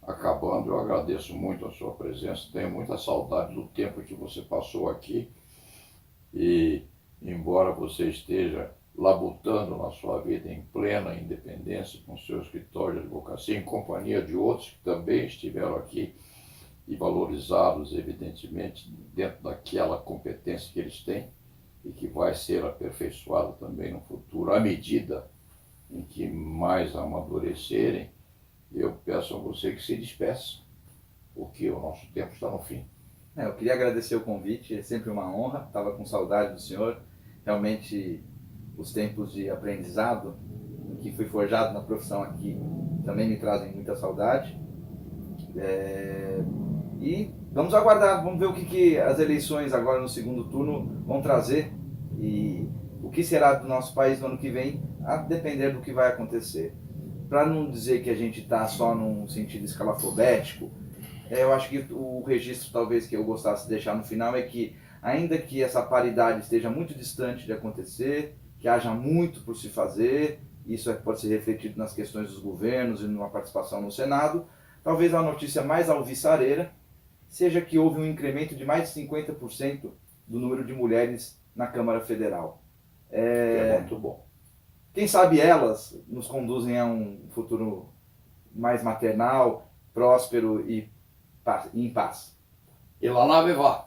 acabando. Eu agradeço muito a sua presença, tenho muita saudade do tempo que você passou aqui, e embora você esteja labutando na sua vida em plena independência, com seu escritório de advocacia, em companhia de outros que também estiveram aqui e valorizados, evidentemente, dentro daquela competência que eles têm e que vai ser aperfeiçoada também no futuro, à medida em que mais amadurecerem, eu peço a você que se despeça, porque o nosso tempo está no fim. Eu queria agradecer o convite, é sempre uma honra, estava com saudade do senhor. Realmente, os tempos de aprendizado que fui forjado na profissão aqui também me trazem muita saudade. E vamos aguardar, vamos ver o que as eleições agora no segundo turno vão trazer e o que será do nosso país no ano que vem, a depender do que vai acontecer. Para não dizer que a gente está só num sentido escalafobético, eu acho que o registro talvez que eu gostasse de deixar no final é que, ainda que essa paridade esteja muito distante de acontecer, que haja muito por se fazer, isso pode ser refletido nas questões dos governos e numa participação no Senado, talvez a notícia mais alvissareira seja que houve um incremento de mais de 50% do número de mulheres na Câmara Federal. É muito bom. Quem sabe elas nos conduzem a um futuro mais maternal, próspero e em paz. E lá na Vevá.